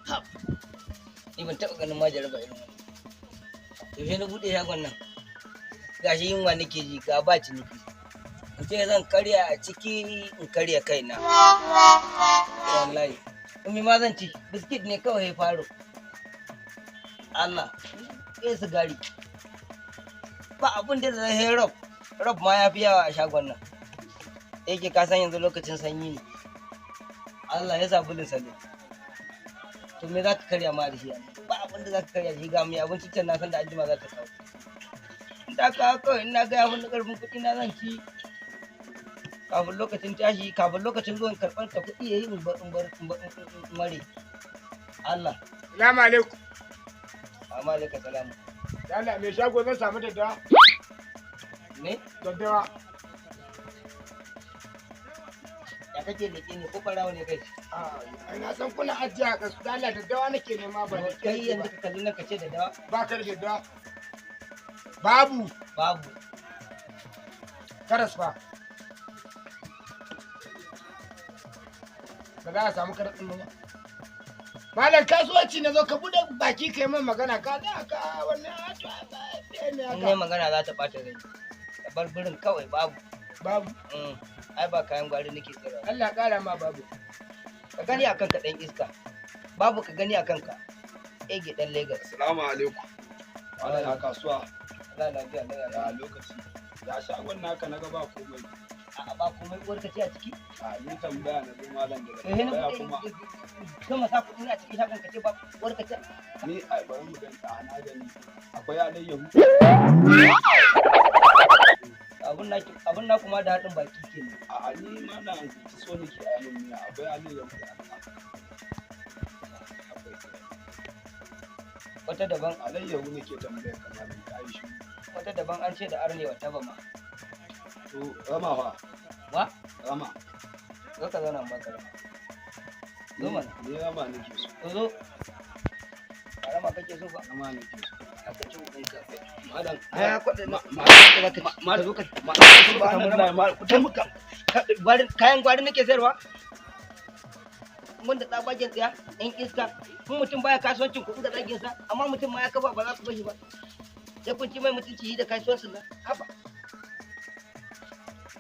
Ha. Ni ban taɓa ganin ma jaraba irin wannan. Yaushe na buɗe shagon nan. Gashi yunwa nake ji ga ba ciniki. In ce zan karya a ciki in karya kaina. Wallahi. Umi ma zan ci biskit ne kawai ya faro. Allah. Sai sigari. Ba abin da zai yi rob. Rob ma ya fi yawa a shagon nan. Yake ka san yanzu lokacin sanyi ne. Allah ya sabulin salo. To me za ka karya ma da shi yanzu? Ba abin da za ka karya shi ga mai abincin can na san da anjima za ta kawo. Da ka kawai ina ga abin da karfin kuɗi na zan ci. Kafin lokacin tashi, kafin lokacin zuwan karɓar ta kuɗi ya yi in mare. Allah. Salamu alaikum. Amma alaikum salamu. Dala mai shago zan samu daddawa? Ne? Daddawa. Ya kake da ne ko farawa ne kai? Ai na san kuna ajiya a kasu. Dala daddawa nake nema ba ne. Kai yanzu ka kalli na kace da dawa? Ba ka da daddawa. Babu. Babu. Karas fa. Ba za a samu karas ɗin ba. Malam kasuwanci na zo ka bude baki kai min magana ka za ka wannan hatu ne In ne haka. magana za ta ɓata rai. Ka bar birin kawai babu. Babu. Ai ba kayan gwari nake sayarwa. Allah ƙara ma babu. Ka gani a kanka ɗan iska. Babu ka gani a kanka. Ege ɗan Legas. Assalamu alaikum. Wala ya kasuwa. Allah lafiya Ya lokaci. Ya shagon naka na gaba komai. a ba komai uwar ka ce a ciki. A ni tambaya na zo malam da To yana tambaya kuma. kuma sa kuɗi a cikin shagon ka ce ba uwar ka ce. Ni a bari mu ganta a na gani. Akwai alayyahu. Abun na kuma da haɗin baki kenan. A ni ma na so nake a nan miya. Akwai alayyahu da Allah. Wata daban Alayyahu nake tambaya kamar da Aisha. wata daban an ce da arnewa ta ba ma. To rama fa. Wa? Rama. Zo ka zauna in baka rama. Zo mana. Ni rama nake so. To zo. Ba rama kake so ba. Rama nake so. Aka ci uban ka. Malam. Ya kwaɗa Ma- ka zo ka kayan gwari nake sayarwa. Mun da tsabagen tsaya in iska mun mutum baya kasuwancin kuɗi da zagin sa amma mutum ma ya kafa ba za ku bashi ba sai kun ci mai mutunci da kasuwancin nan haba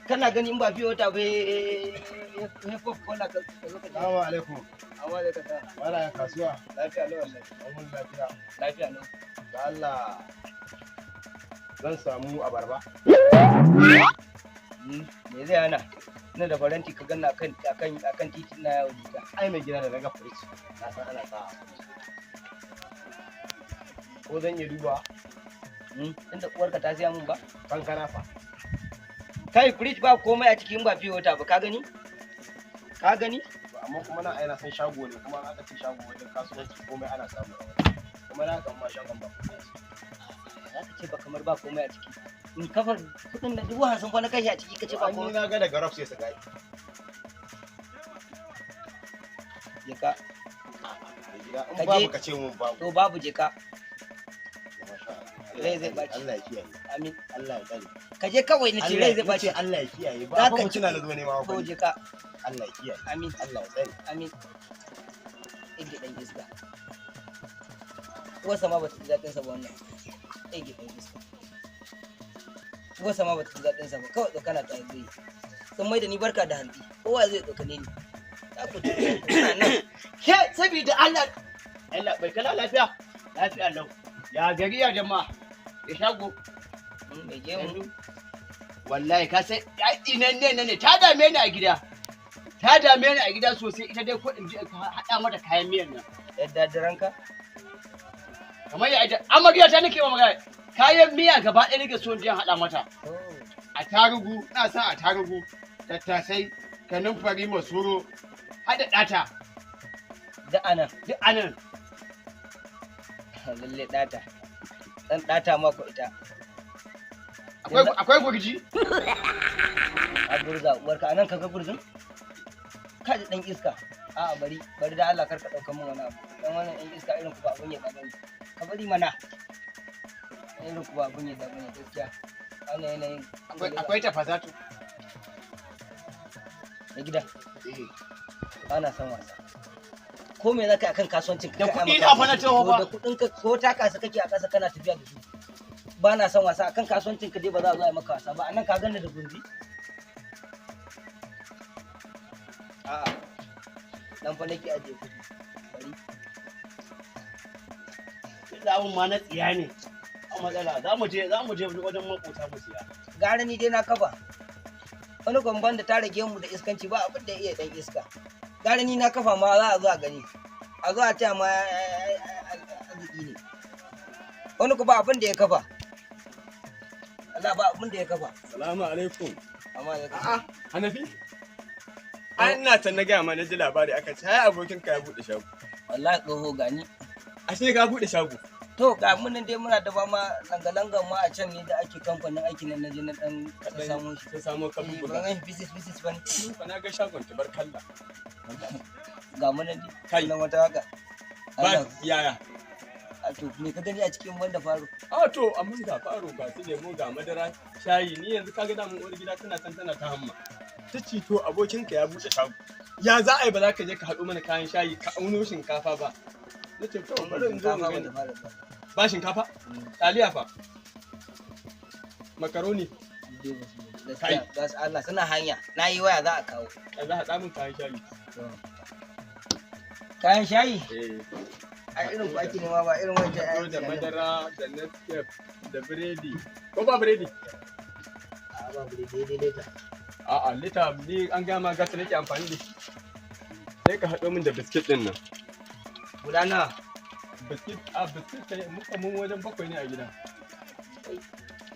kana gani in ba fiye wata ba ya fof kola ka zo ka Assalamu alaikum. amma da ka sa Wala ya kasuwa. lafiya lau wallahi Amun lafiya. lafiya lau Da Allah zan samu abarba. me zai hana ina da faranti ka ganna akan titin na yawo riga Ai mai gida da daga fridge. Na san ana sa. Ko zan iya duba inda uwarka ta siya mun ba kankana fa. kai fridge ba komai a cikin ba fiye wata ba ka gani Amma kuma na ai na san shago ne kuma na ce shago wajen kasuwanci komai ana samu. Kuma na kan ma shagon ba. za ka ce ba kamar ba komai a ciki in kafar kudin da 50,000 fa na kashe a ciki ka ce ba Ni komai na ga daga rafs sai su gai. je ka In babu ka ce mun babu. to babu je ka Masha Allah. Rai zai ɓaci. Allah ya kiyaye. amin Allah ya tsare. ka je kawai na ce rai zai bace Allah ya kiyaye. Za Ba ka fa mutuna ci- na zo ne ma to ba. je ka Allah ya kiyaye. amin Allah ya tsare. amin ege dan iska uwarsa ma bata ji daɗin sa ba wannan ege dan iska uwarsa ma bata ji daɗin sa ba kawai tsokana ta zai sun mai da ni barka da hanti kowa zai tsokane ni za ku tuna nan Ke saboda Allah Allah bai kala lafiya lafiya lau ya gari ya jama'a ya shago mai gemu wallahi ka sai ai ne ta dame ni a gida sosai ita dai ko in je in haɗa mata kayan miyan nan yadda daranka kamar ya ita amarya ta nake wa magana kayan miya gaba ɗaya nake so in je in haɗa mata attarugu ina son attarugu tattasai kanumfari masoro haɗa ɗata da anan duk anan lalle ɗata ɗan ɗata mako ita akwai gurji a gurza uwarka anan kaga gurzun ka ji ɗan iska a'a bari da Allah kar ka ɗauka min wani abu dan wannan ɗan iska irin ku ba abun ya bane ka bari mana irin ku ba abun ya bane gaskiya wannan yanayin akwai tafasatu na gida ba na son wasa ko me zaka yi akan kasuwancin ka Da kai kuɗi maka na fa na taho ba. da kuɗin ka ko taka su kake a ƙasa kana tafiya da su ba na son wasa akan kasuwancin ka dai ba za a zo a yi maka wasa ba anan ka gani da gunzi a'a dan fa nake aje kuɗi bari Dawun ma na tsiya ne. A matsala za mu je wajen makota mu siya. gara ni dai na kafa wani gwamban da ta rage mu da iskanci ba abin da ya iya dan iska gara ni na kafa ma za a zo a gani a zo a ce ma arziki ne wani ku ba abin da ya kafa Allah ba abin da ya kafa Salamu alaikum. amma ya kafa A'a, Hanafi? Ai ina can na gaya ma na ji labari aka ce ai abokin ka ya buɗe shago. wallahi tsoho gani Ashe ka buɗe shago. to ga mun dai muna da ba ma langalangan ma a can ne da ake kamfanin aikin nan naje na dan samu shi Ka samo kan ba buga. ga business ba ne Fa na ga shagon tabarkalla. ga mun dai Kai. nan wata haka Ba yaya. a to me ka gani a cikin banda faro A to amma ga faro ga su lemo ga madara shayi ni yanzu kaga da mun uwar gida tana can tana ta hamma. Ta ce to abokinka ya buɗe shago. Ya za a yi ba za ka je ka haɗo mana kayan shayi ka auno shinkafa ba. Na ce to bari in zo mu gani. Ba shinkafa? Taliya fa? Makaroni? Gaskiya, gas Allah suna hanya. Na yi waya za a kawo. Ya za a haɗa min kayan shayi. Kayan shayi? Eh. A irin ku ake nema ba irin wancan Haɗo da aiki. madara da Nescafe da biredi. Ko ba biredi? A ba bure daidai ta. A'a lita ni an gama gasa nake amfani da shi. Sai ka haɗo min da biskit ɗin nan. Guda nawa? Biskit sai muka mun wajen 7 ne a gida.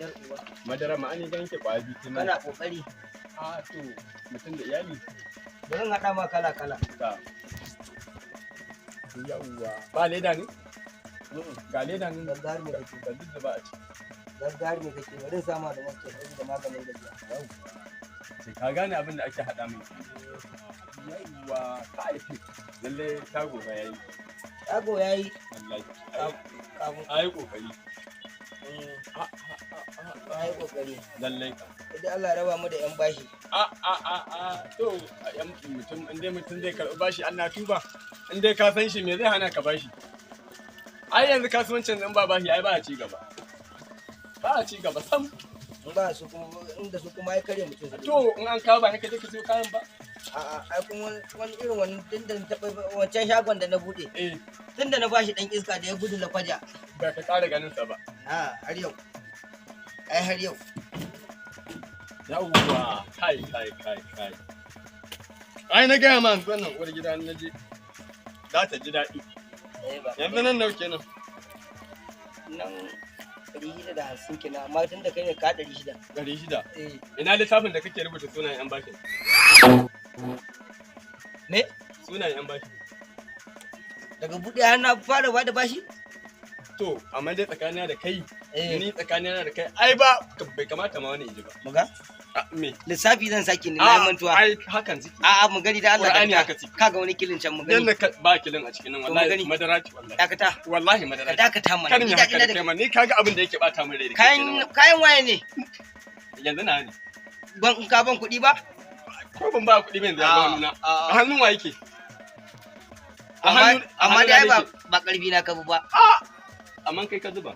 Yar uwa. Madara ma an yi ganke kwaya biyu tun nan. Kana kokari. A to mutum da iyali. Bari in haɗa ma kala kala. Ga. Yawwa. Ba leda ne? Ga leda ne. Gaggari ne kake. Ga duk da ba a ci. Gaggari ne kake. Bari in sama da maske da maganin gajiya. Sai ka gane abin da ake haɗa min. Yawwa. Ka aiki. Lalle shago ba yayi. Shago yayi Wallahi. kafin. Ai kokari. Yayi kokari. Lallai ka. Idan Allah ya raba mu da yan bashi. To yan mutum in dai mutum zai karɓi bashi Allah tuba in dai ka san shi me zai hana ka bashi ai yanzu kasuwancin in ba bashi ai ba a ci gaba ba a ci gaba sam In ba su kuma inda su kuma ya kare mutum. to in an kawo ba haka je ka siyo kayan ba A'a, ai kuma wani irin wani tun da taɓa wancan shagon da na buɗe. eh Tun da na bashi ɗan iska da ya gudu na kwaja. ba ka ƙara ganin sa ba A har yau. Ai har yau. yawwa kai ai na gaya ma wannan uwar gida na je za ta ji daɗi yanzu nan nau kenan Nan 650 kenan amma tun da kai ne ka 600. 600 Eh. ina littafin da kake rubuta sunayen yan bashin Me? sunayen yan bashin Daga buɗe har na fara ba da bashi? to amma dai tsakanina da kai Eh. ni tsakanina da kai ai ba bai kamata ma wani inji ba Muga? me Lissafi zan sake ni na mantuwa. ai hakan ciki A'a mu gani da Allah Qur'ani ka haka ce. kaga wani kilin can mu gani. yanda ka ba kilin a cikin nan To, wallahi magani. madara ce wallahi Dakata. wallahi Ka madara ce dakata mana. kar mi Ni haka da da kai ma ni kaga abin da yake bata min rai da kayan waye ne? yanzu na ne Ban in ka ban kuɗi ba? ko ban ba kuɗi ban da ga wani na a hannun wa yake Amma dai ba ƙarfi na kabu ba. amma kai ka zuba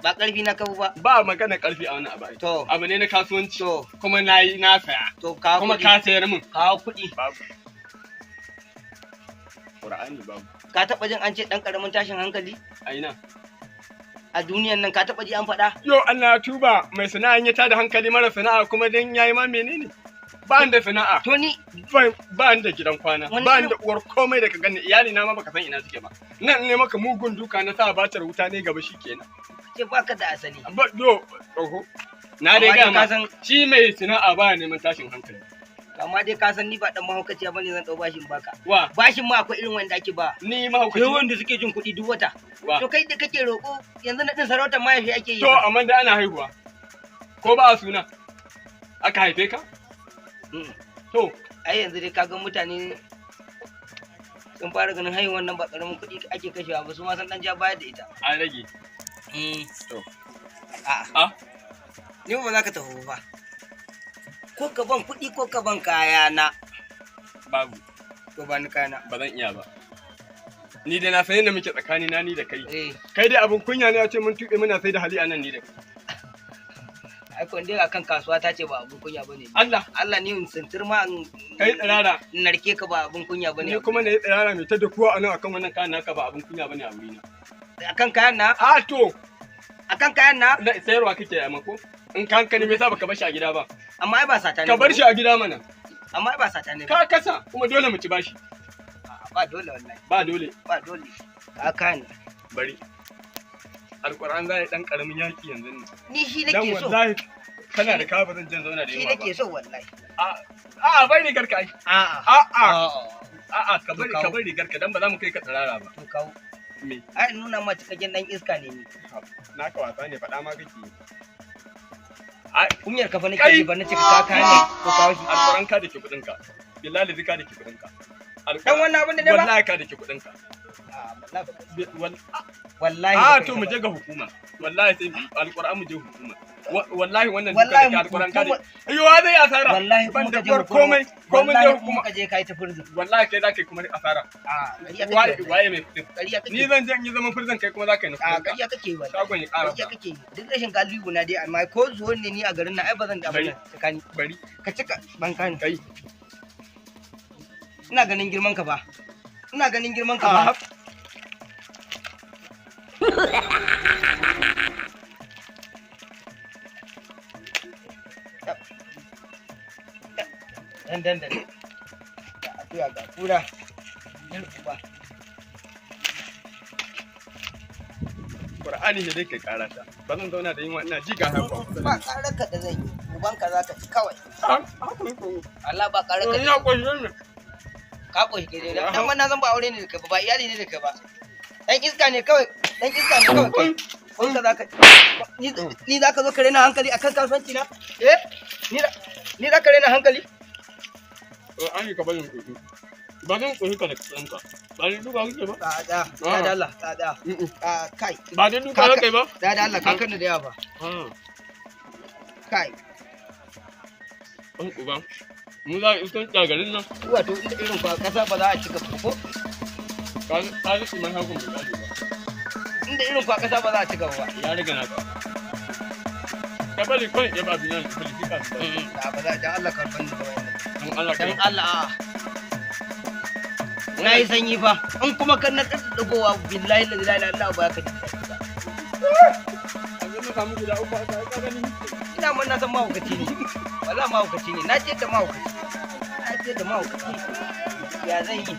Ba ƙarfi na kabu ba. ba magana karfi a wannan abu ai. To. abu ne na kasuwanci To. kuma na yi na saya To kawo kuma kuɗi. ka sayar min Kawo kuɗi. babu Qur'ani babu Ka taɓa jin an ce ɗan ƙaramin tashin hankali? a ina A duniyan nan ka taɓa ji an faɗa? yo Allah ya tuba mai sana'an ya tada hankali mara sana'a kuma dan yayi ma menene ba ni da sana'a To ni ba ni da gidan kwana Wani ba ni irin- da uwar komai da ka gani iyali na ma baka san ina suke ba nan ne maka mugun duka na sa batar wuta ne gaba shikenan ce baka da asali. ba yo oho na dai Amma ga dai ma ka san- shi mai sana'a ba neman tashin hankali Amma dai ka san ni ba ɗan mahaukaciya bane zan ɗau bashin baka. wa Bashin ma akwai irin wanda ake ba. ni Sai mahaukaci wanda suke jin kuɗi duk wata. wa To kai da kake roƙo yanzu na ɗin sarautar mahaifi ake yi. to amma da ana haihuwa ko ba a suna aka haife ka Mm. to Ai yanzu dai kaga mutane sun fara ganin haihuwan nan ba ƙaramin kuɗi ake kashewa ba su ma san ɗan ja bayar da ita. an rage to A'a. a Ni ba za ka tafi ba. Ko ka ban kuɗi ko ka ban kaya na. babu To ba ni kaya na. ba zan iya ba Ni dai na san yadda muke tsakani na ni da kai. Eh, Kai dai abin kunya ne a ce mun tuɓe muna sai da hali a nan ni da kai. ai kun dai akan kasuwa ta ce ba abun kunya bane. Allah, Allah ni in sintir ma in kai tsirara. narke ka ba abun kunya bane. Ni kuma na yi tsirara mai ta da kuwa a nan akan wannan kayan naka ba abin kunya bane a wurina. Akan kayan na? A to, Akan kayan na? na sayarwa kake a mako? In ka hankali me yasa baka bar shi a gida ba? Amma ai ba sata ne. Ka bar shi a gida mana. Amma ai ba sata ne. Ka kasa kuma dole mu ci bashi. Ba dole wallahi. Ba dole. Ba dole. Ka kayan. Bari. Alƙur'an zai dan karamin yaki yanzu ne. Ni shi Dan nake so. wallahi kana da kafa zan jan zauna da Shi yawa ba. nake so wallahi. A'a bai rigar ka ai. A'a. A'a ka bari rigar ka dan ba za mu kai ka tsirara ba. To kawo. Me? Ai nuna ma cikakken dan iska ne ni. Naka wasa ne faɗa ma kake. Kunyar kafa nake Kai! ji ba na ce ka kayan ne ko kawo shi. Alƙur'an ka da ke kuɗin ka. Billahi zika da ke kuɗin ka. Dan wannan abin da ne ba? Wallahi ka da ke kuɗin ka. Wallahi. To mu je ga hukuma. Wallahi sai Alƙur'an mu je hukuma. Wallahi wannan Wallahi duka da Alƙur'an ka da. hukuma- Ayyo zai asara. Wallahi ban kuma da ka je kwar komai komai Wallahi da kuma hukuma. ka je kai ta furzin. Wallahi kai za ka yi kuma asara. Ƙarya kake. Waye waye mai kuɗin? Ƙarya kake. Ni zan je in yi zaman firzan kai kuma za ka yi na kuɗin ka. Ƙarya kake wallahi. Shagon ya ƙara Ƙarya kake. Duk rashin galibu na dai amma ko zuwan ne ni a garin nan ai ba zan da abin tsakani. Bari. Ka cika ban kani. Kai. Ina ganin girman ka ba. Ina ganin girman ka ba. Dan. Ga akuya ga kura. Yin uba. Qur'ani ne dai kai ƙara ta. Ba zan zauna da yunwa ina ji ga haka. Ba ƙarar ka da zan yi. Uban ka za ka ci kawai. Haka Allah ba ƙarar ka da ya kwashe ne. ka koyi kai dai. Dan wannan zan ba aure ne da kai ba iyali ne da kai ba. Dan iska ne kawai. Dan iska ne kawai kai. Kun ka za ka ni za ka zo ka rena hankali akan kasuwanci na? Eh? Ni za ka rena hankali? Qur'ani ka bari kuɗi. Ba zan kuɗi ka da kuɗinka. Ba ni duka kake ba? Tsada. Da Allah. Tsada. Kai. Ba ni duka kake ba? Da Allah ka kanna da yawa ba. Kai. An uba. Mu za a iskan garin nan. Wato inda irin kwa kasa ba za a cika ko? Ka ji man hakun ba ba. Inda irin kwa kasa ba za a cika ba. Ya riga na ka. Ka bari kawai ya ba biyan politika su ba. Da ba za da Allah ka bani da wannan. Don Allah ka. Dan Allah. Na yi sanyi fa. In kuma kan na dagowa billahi la ilaha illallah ba ka ji. An zama samu guda uku a ka gani. Ina mun na san mahaukaci ne. Wallahi mahaukaci ne. Na ce da mahaukaci. Ya zan yi.